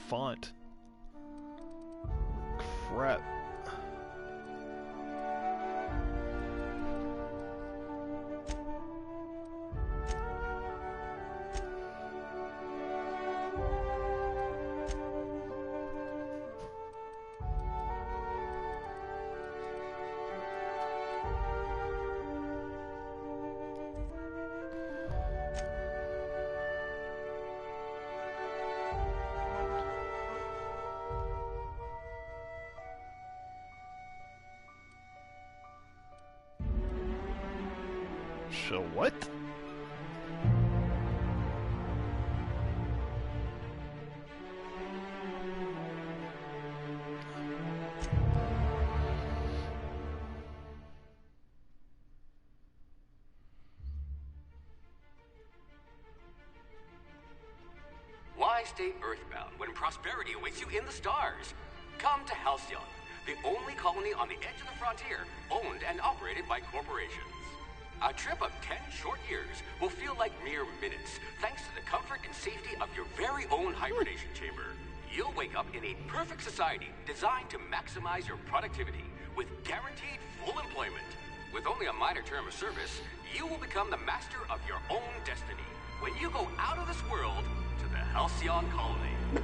font. Crap. So what? Why stay earthbound when prosperity awaits you in the stars? Come to Halcyon, the only colony on the edge of the frontier, owned and operated by corporations. A trip of 10 short years will feel like mere minutes, thanks to the comfort and safety of your very own hibernation chamber. You'll wake up in a perfect society designed to maximize your productivity, with guaranteed full employment. With only a minor term of service, you will become the master of your own destiny when you go out of this world to the Halcyon colony.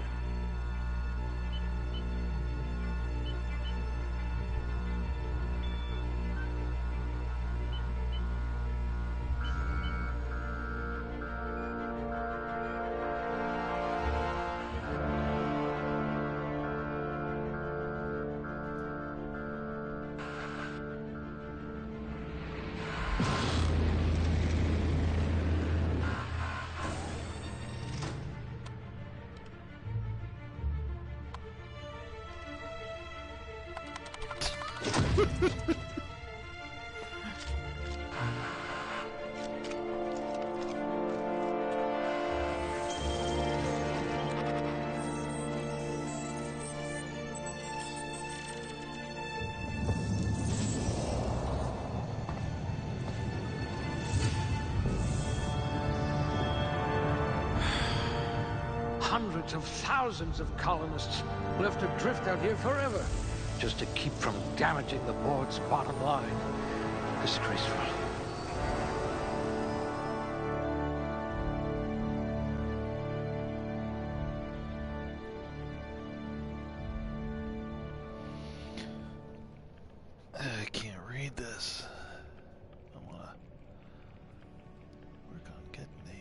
Hundreds of thousands of colonists will have to drift out here forever just to keep from damaging the board's bottom line. Disgraceful. I can't read this. I wanna work on getting the...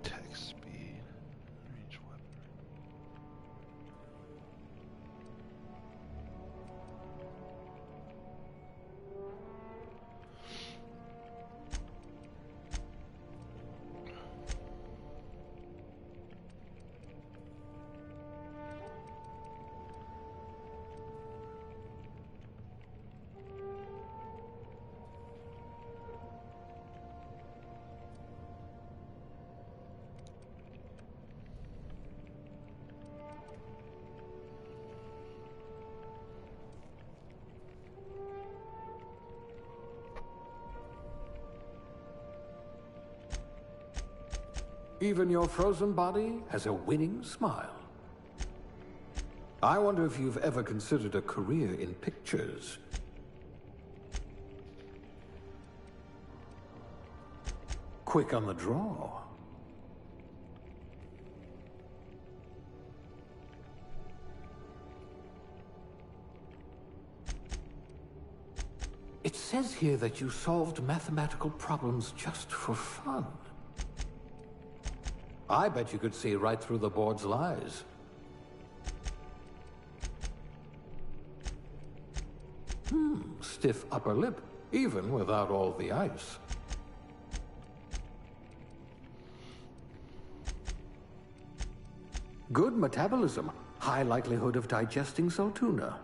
Text speed, range weapon. Even your frozen body has a winning smile. I wonder if you've ever considered a career in pictures. quick on the draw. It says here that you solved mathematical problems just for fun. I bet you could see right through the board's lies. Stiff upper lip, even without all the ice. Good metabolism, high likelihood of digesting saltuna.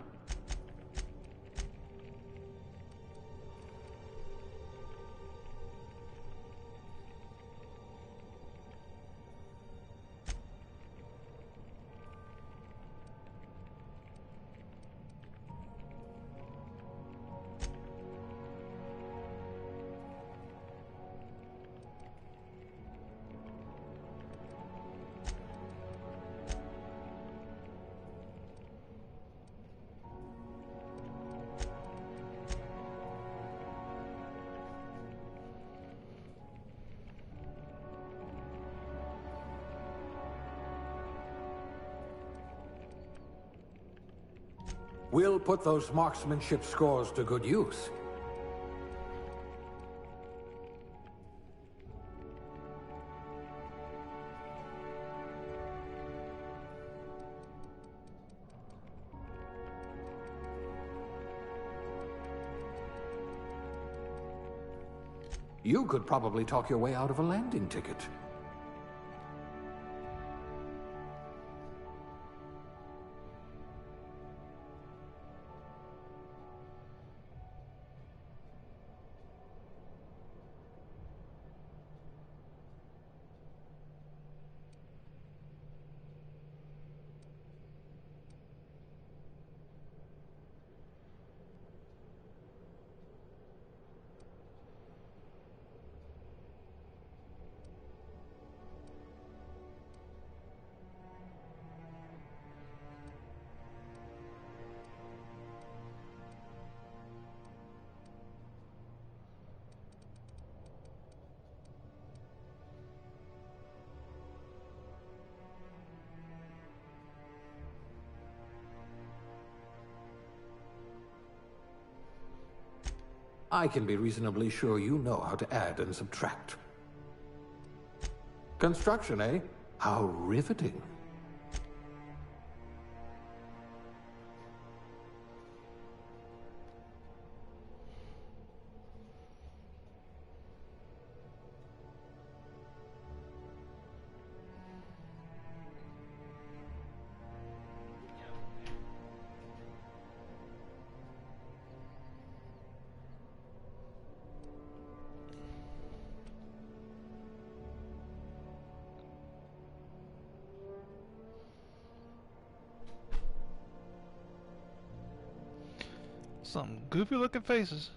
We'll put those marksmanship scores to good use. You could probably talk your way out of a landing ticket. I can be reasonably sure you know how to add and subtract. Construction, eh? How riveting. Some goofy looking faces.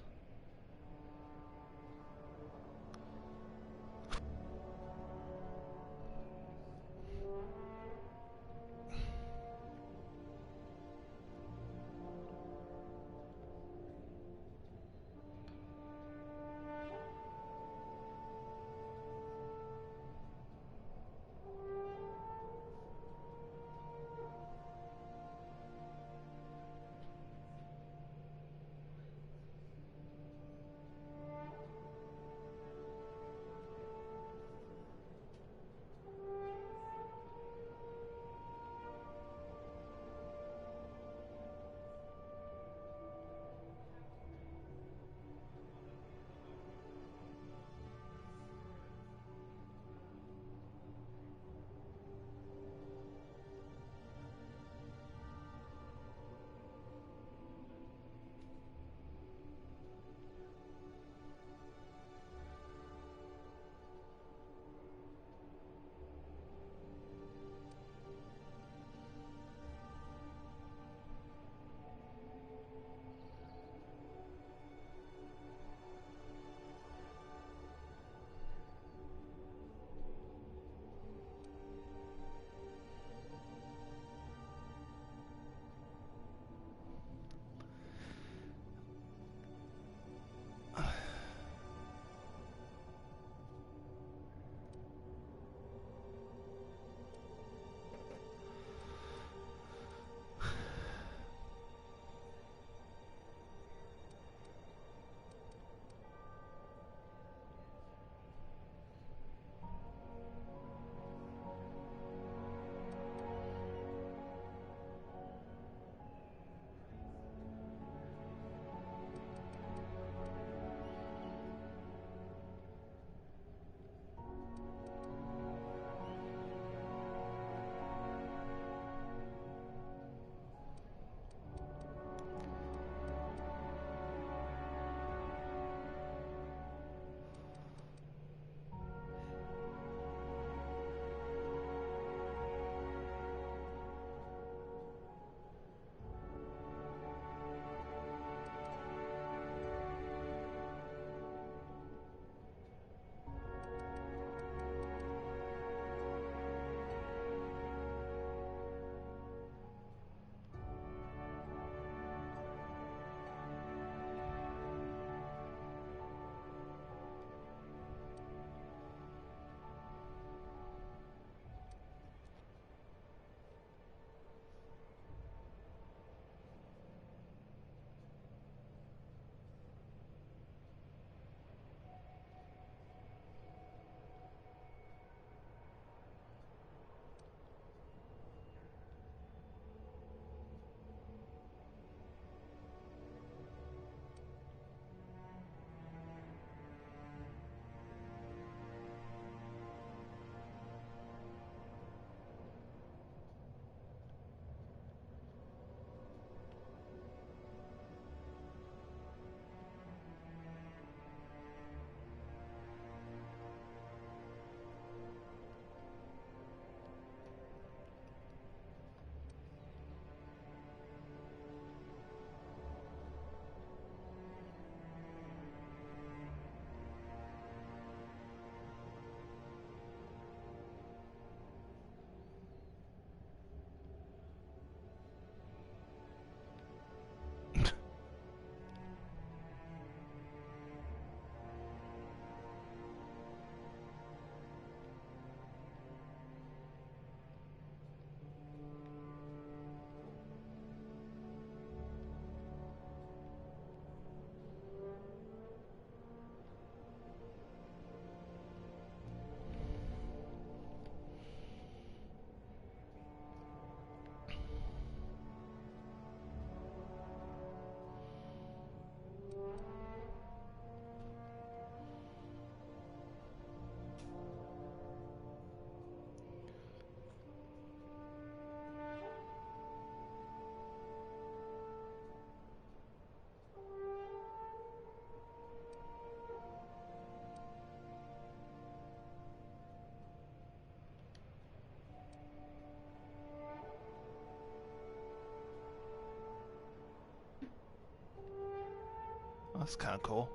That's kind of cool.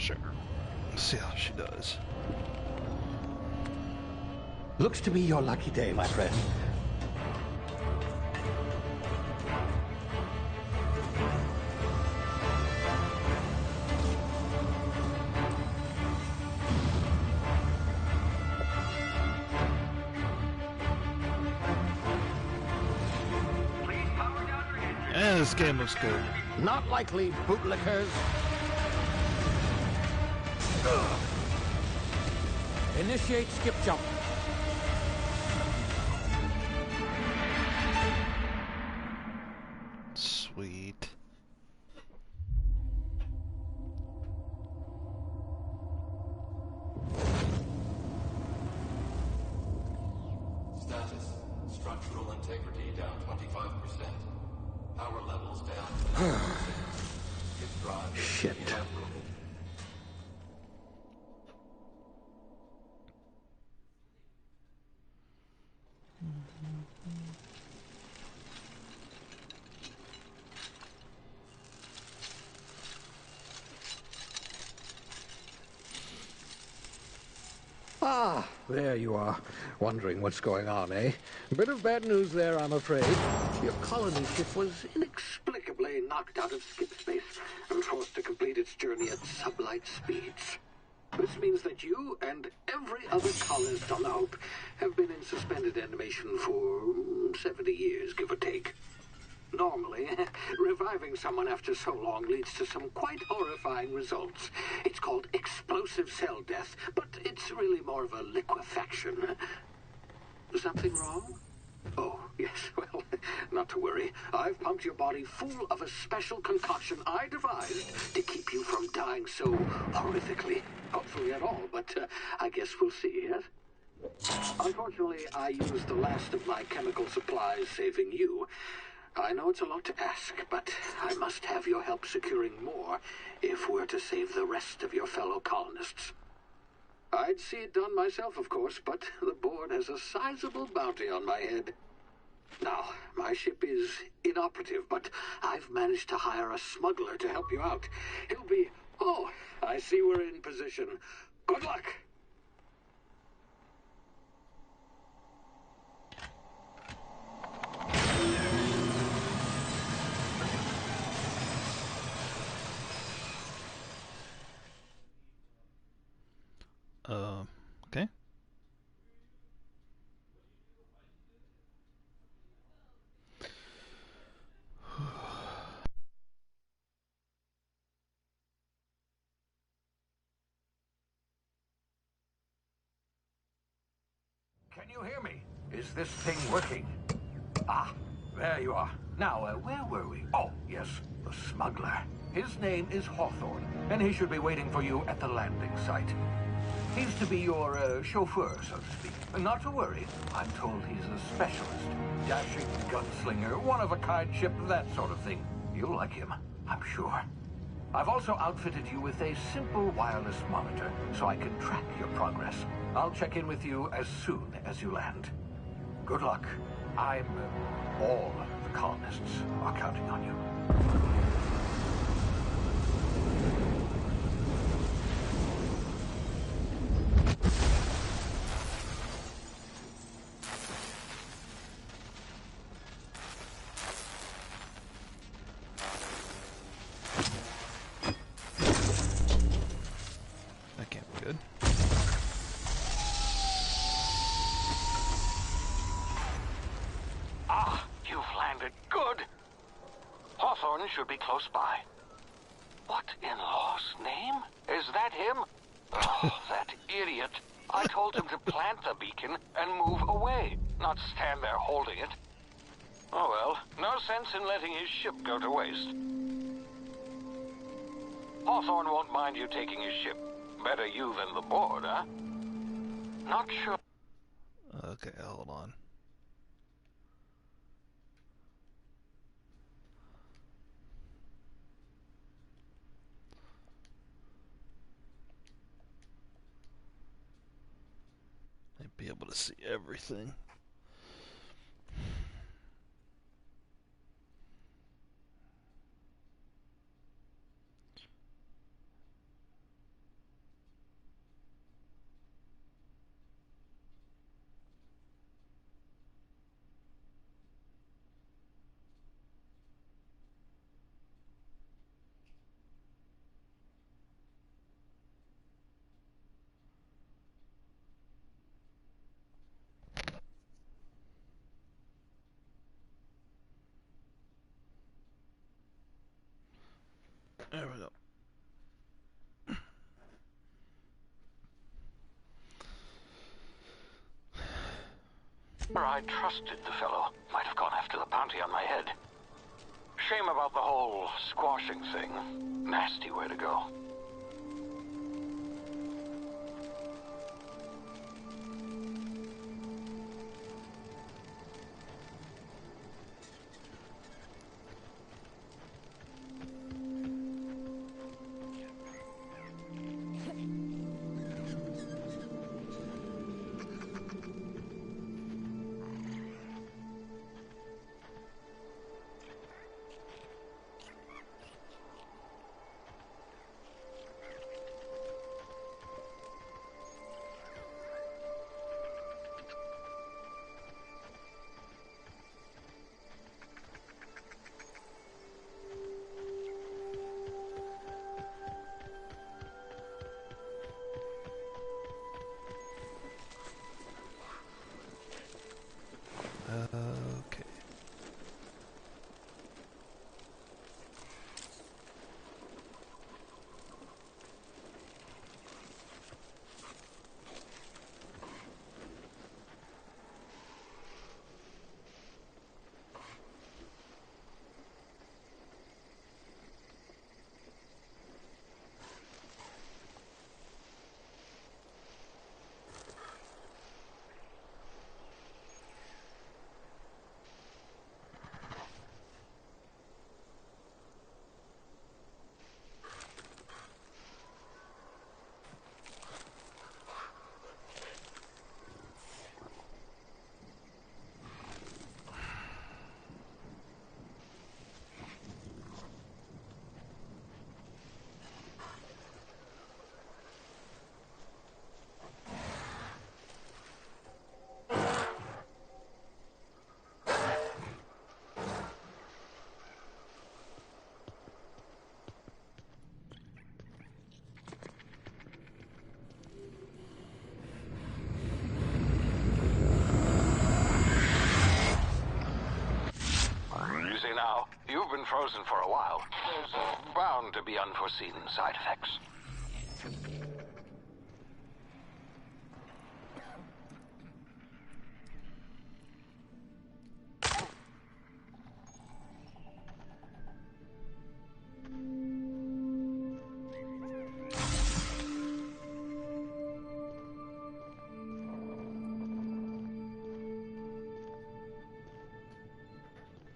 Sure. Let's see how she does. Looks to be your lucky day, my friend. And this game looks good. Not likely, bootlickers. Initiate skip jump. Sweet. Status. Structural integrity down 25%. Power levels down 10%. Hit drive Shit. inoperable. Ah, there you are. Wondering what's going on, eh? Bit of bad news there, I'm afraid. Your colony ship was inexplicably knocked out of skip space and forced to complete its journey at sublight speeds. This means that you and every other colonist on the Hope have been in suspended animation for 70 years, give or take. Normally, reviving someone after so long leads to some quite horrifying results. It's called explosive cell death, but it's really more of a liquefaction. Something wrong? Oh, yes, well, not to worry. I've pumped your body full of a special concoction I devised to keep you from dying so horrifically. Hopefully at all, but I guess we'll see, yes? Unfortunately, I used the last of my chemical supplies saving you. I know it's a lot to ask, but I must have your help securing more if we're to save the rest of your fellow colonists. I'd see it done myself, of course, but the board has a sizable bounty on my head. Now, my ship is inoperative, but I've managed to hire a smuggler to help you out. He'll be... Oh, I see we're in position. Good luck! Okay. Can you hear me? Is this thing working? Ah, there you are. Now, where were we? Oh, yes, the smuggler. His name is Hawthorne, and he should be waiting for you at the landing site. He's to be your chauffeur, so to speak. Not to worry. I'm told he's a specialist. Dashing gunslinger, one-of-a-kind ship, that sort of thing. You'll like him, I'm sure. I've also outfitted you with a simple wireless monitor, so I can track your progress. I'll check in with you as soon as you land. Good luck. All the colonists are counting on you. That can't be good. Ah, you've landed. Good. Hawthorne should be close by. What in law's name? Is that him? Oh, that idiot. I told him to plant the beacon and move away, not stand there holding it. Oh well, no sense in letting his ship go to waste. Hawthorne won't mind you taking his ship. Better you than the board, huh? Not sure. Okay, hold on. I'd be able to see everything. There we go. I trusted the fellow. Might have gone after the bounty on my head. Shame about the whole squashing thing. Nasty way to go. You've been frozen for a while. There's bound to be unforeseen side effects.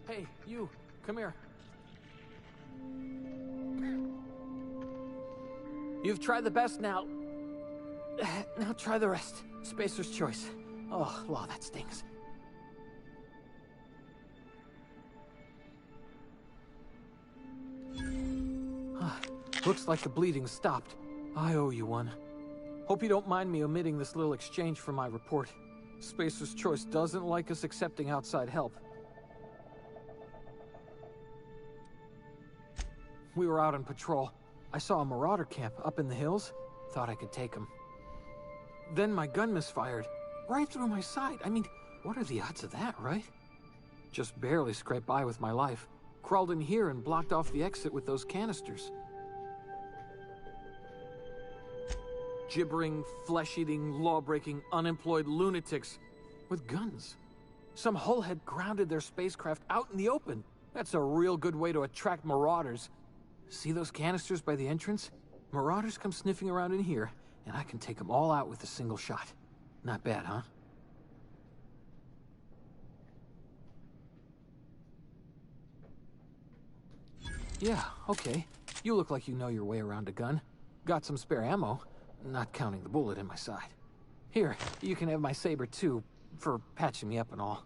Hey, you, come here. You've tried the best now. Now try the rest. Spacer's choice. Oh, law, that stings. Looks like the bleeding stopped. I owe you one. Hope you don't mind me omitting this little exchange from my report. Spacer's choice doesn't like us accepting outside help. We were out on patrol. I saw a marauder camp up in the hills. Thought I could take him. Then my gun misfired. Right through my side. I mean, what are the odds of that, right? Just barely scraped by with my life. Crawled in here and blocked off the exit with those canisters. Gibbering, flesh-eating, law-breaking, unemployed lunatics with guns. Some hull had grounded their spacecraft out in the open. That's a real good way to attract marauders. See those canisters by the entrance? Marauders come sniffing around in here, and I can take them all out with a single shot. Not bad, huh? Yeah, okay. You look like you know your way around a gun. Got some spare ammo, not counting the bullet in my side. Here, you can have my saber too, for patching me up and all.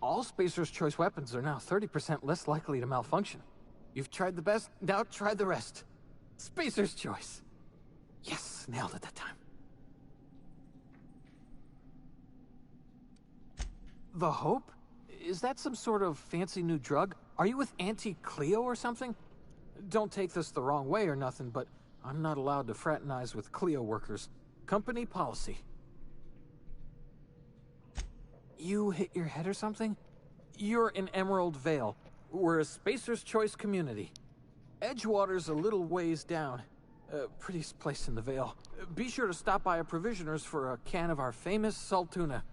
All Spacer's Choice weapons are now 30% less likely to malfunction. You've tried the best, now try the rest. Spacer's Choice. Yes, nailed it that time. The Hope? Is that some sort of fancy new drug? Are you with Auntie Cleo or something? Don't take this the wrong way or nothing, but I'm not allowed to fraternize with Cleo workers. Company policy. You hit your head or something? You're in Emerald Vale. We're a Spacer's Choice community. Edgewater's a little ways down. Prettiest place in the Vale. Be sure to stop by a provisioner's for a can of our famous salt tuna.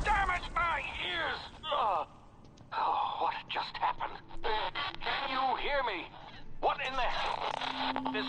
Damn it, my ears! Oh, what just happened? Can you hear me? What in the... This...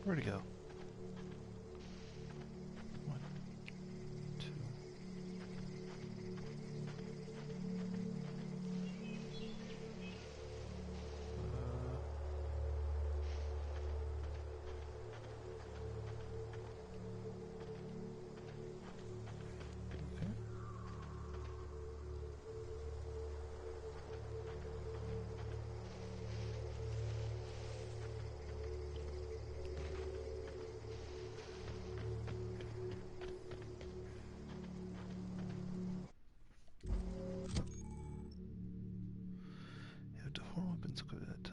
Where'd it go? One, two. Okay. You have to form weapons equipped at that time.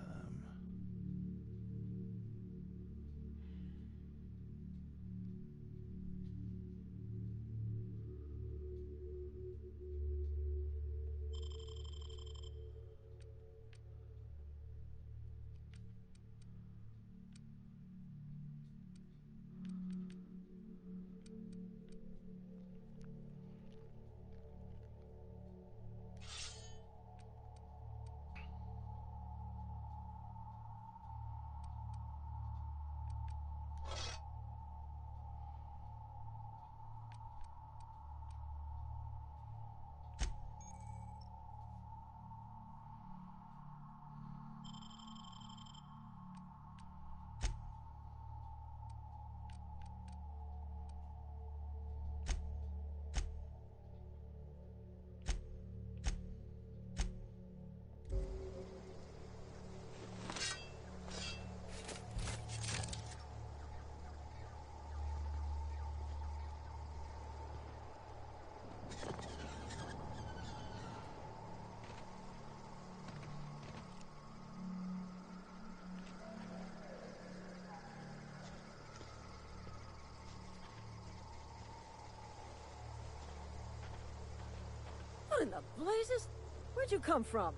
What in the blazes? Where'd you come from?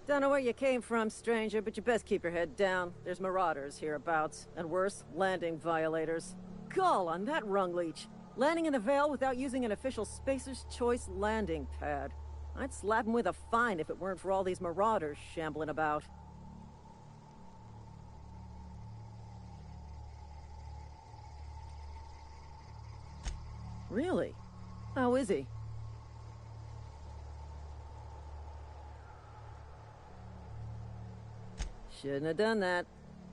Don't know where you came from, stranger, but you best keep your head down. There's marauders hereabouts, and worse, landing violators. Gall on that rung leech. Landing in the Vale without using an official Spacer's Choice landing pad. I'd slap him with a fine if it weren't for all these marauders shambling about. Really? How is he? Shouldn't have done that.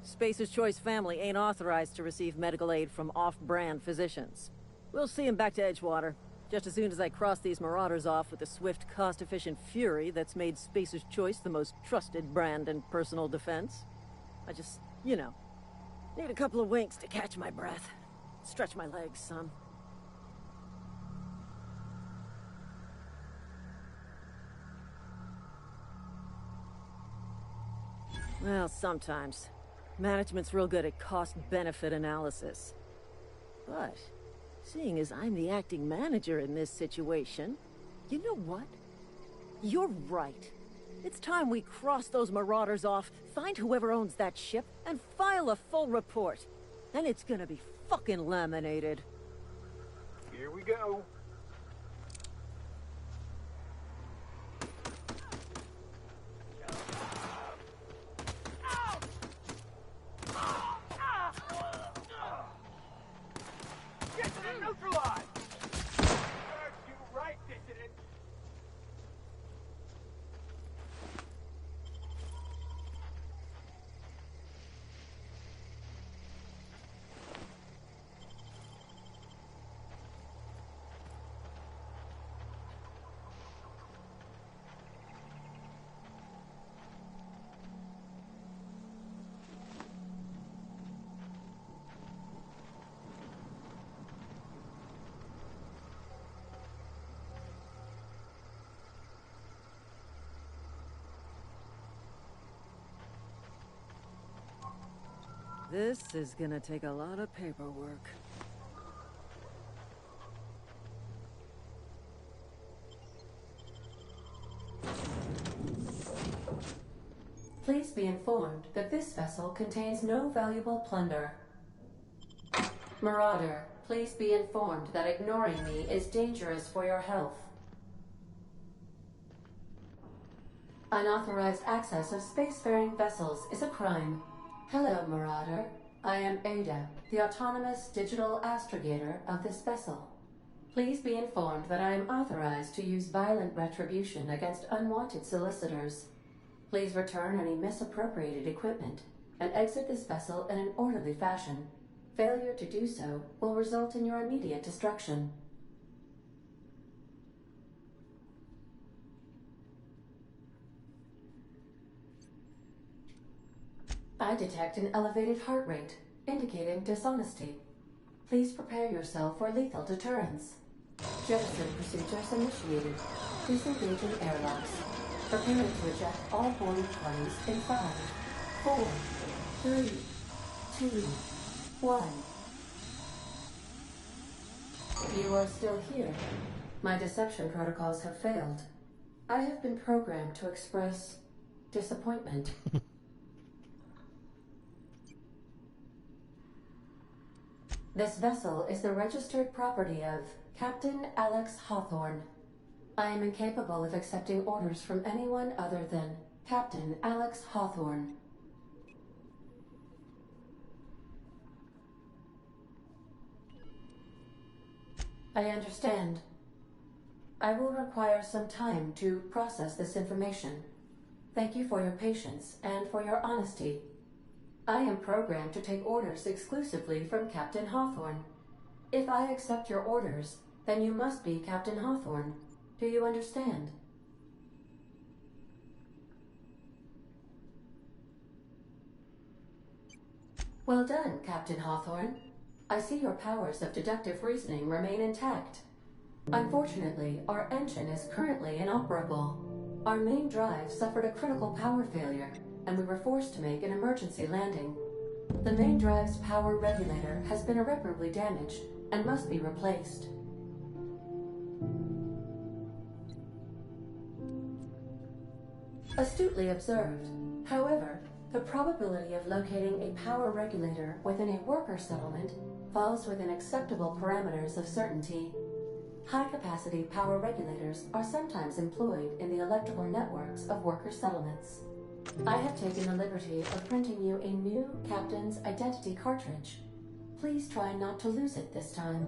Spacer's Choice family ain't authorized to receive medical aid from off-brand physicians. We'll see him back to Edgewater, just as soon as I cross these marauders off with the swift, cost-efficient fury that's made Spacer's Choice the most trusted brand in personal defense. I just, you know, need a couple of winks to catch my breath. Stretch my legs, son. Well, sometimes. Management's real good at cost-benefit analysis. But, seeing as I'm the acting manager in this situation, you know what? You're right. It's time we cross those marauders off, find whoever owns that ship, and file a full report. Then it's gonna be fucking laminated. Here we go. Neutralized! Serves you right, dissident! This is gonna take a lot of paperwork. Please be informed that this vessel contains no valuable plunder. Marauder, please be informed that ignoring me is dangerous for your health. Unauthorized access of spacefaring vessels is a crime. Hello, Marauder. I am Ada, the autonomous digital astrogator of this vessel. Please be informed that I am authorized to use violent retribution against unwanted solicitors. Please return any misappropriated equipment and exit this vessel in an orderly fashion. Failure to do so will result in your immediate destruction. I detect an elevated heart rate, indicating dishonesty. Please prepare yourself for lethal deterrence. Jettison procedures initiated. Disengaging airlocks. Preparing to eject all boarding parties in 5, 4, 3, 2, 1. You are still here. My deception protocols have failed. I have been programmed to express disappointment. This vessel is the registered property of Captain Alex Hawthorne. I am incapable of accepting orders from anyone other than Captain Alex Hawthorne. I understand. I will require some time to process this information. Thank you for your patience and for your honesty. I am programmed to take orders exclusively from Captain Hawthorne. If I accept your orders, then you must be Captain Hawthorne. Do you understand? Well done, Captain Hawthorne. I see your powers of deductive reasoning remain intact. Unfortunately, our engine is currently inoperable. Our main drive suffered a critical power failure, and we were forced to make an emergency landing. The main drive's power regulator has been irreparably damaged and must be replaced. Astutely observed. However, the probability of locating a power regulator within a worker settlement falls within acceptable parameters of certainty. High-capacity power regulators are sometimes employed in the electrical networks of worker settlements. I have taken the liberty of printing you a new Captain's Identity cartridge. Please try not to lose it this time.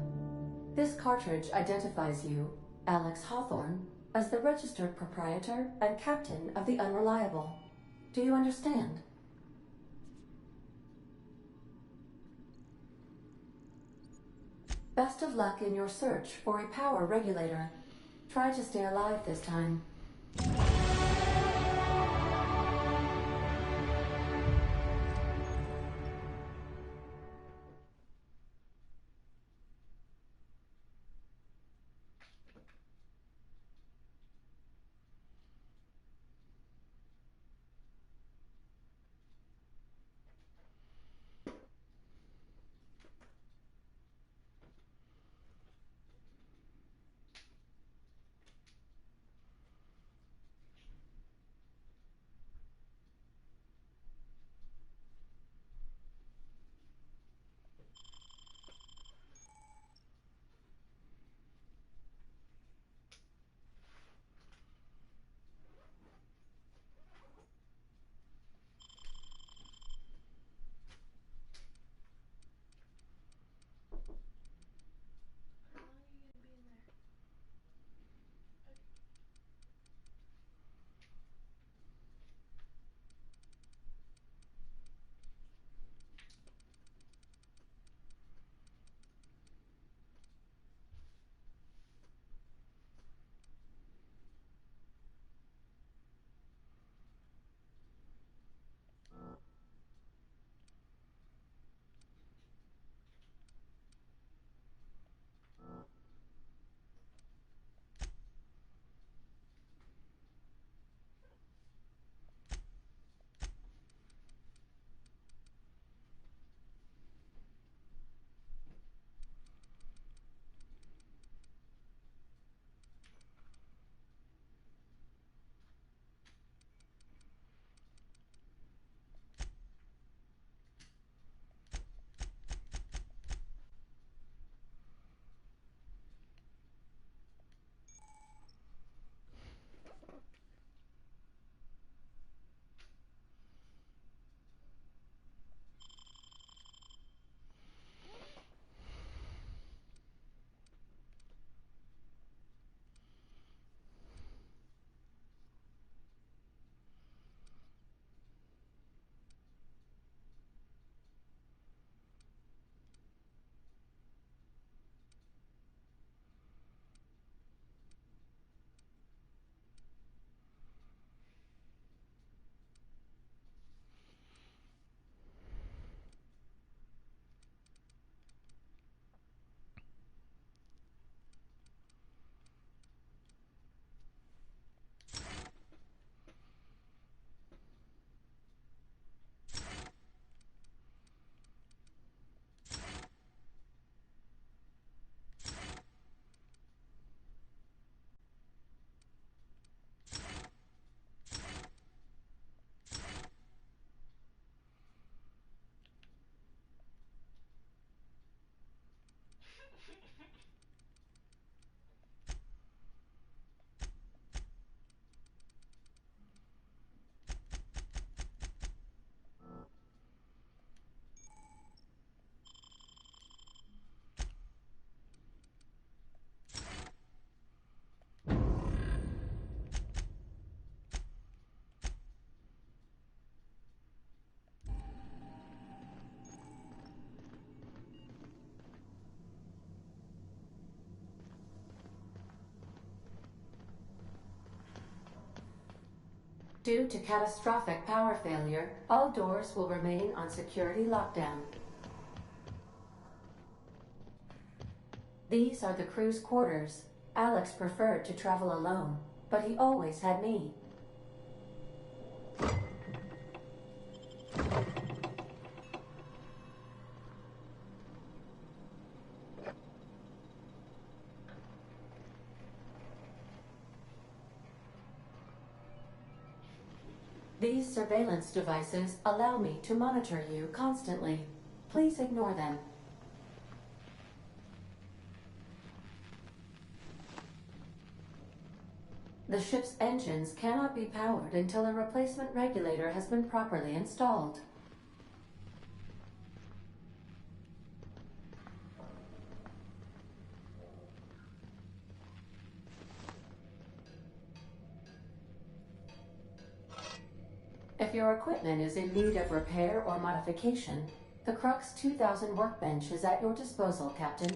This cartridge identifies you, Alex Hawthorne, as the registered proprietor and captain of the Unreliable. Do you understand? Best of luck in your search for a power regulator. Try to stay alive this time. Due to catastrophic power failure, all doors will remain on security lockdown. These are the crew's quarters. Alex preferred to travel alone, but he always had me. These surveillance devices allow me to monitor you constantly. Please ignore them. The ship's engines cannot be powered until a replacement regulator has been properly installed. If your equipment is in need of repair or modification, the Crux 2000 workbench is at your disposal, Captain.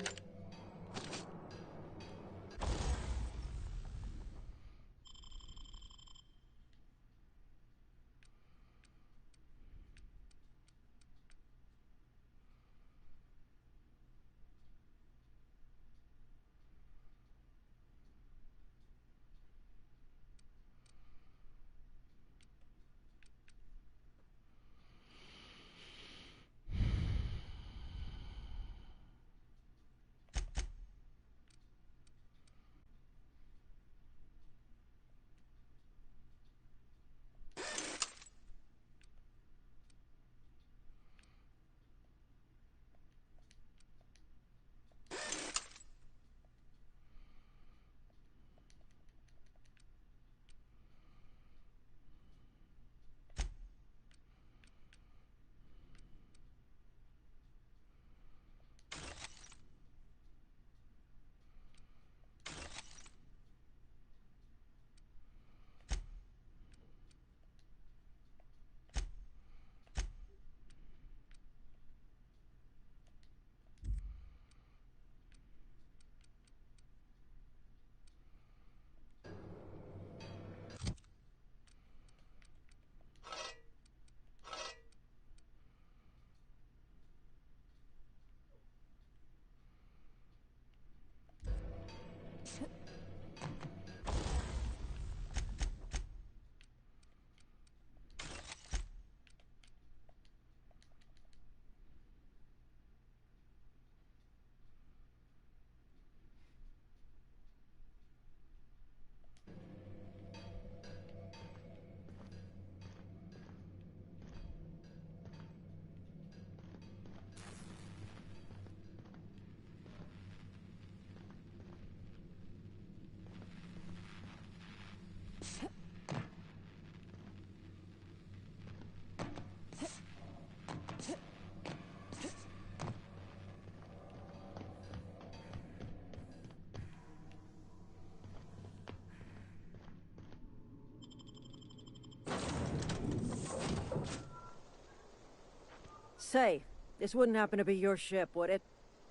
Say, this wouldn't happen to be your ship, would it?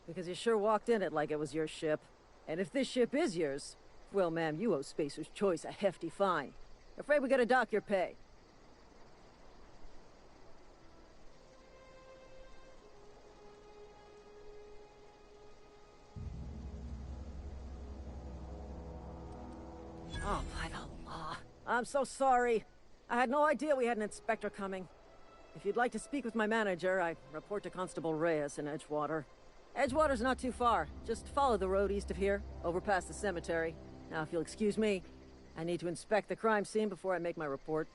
Because you sure walked in it like it was your ship. And if this ship is yours, well, ma'am, you owe Spacer's Choice a hefty fine. Afraid we gotta dock your pay. Oh, by the law. I'm so sorry. I had no idea we had an inspector coming. If you'd like to speak with my manager, I report to Constable Reyes in Edgewater. Edgewater's not too far. Just follow the road east of here, over past the cemetery. Now, if you'll excuse me, I need to inspect the crime scene before I make my report.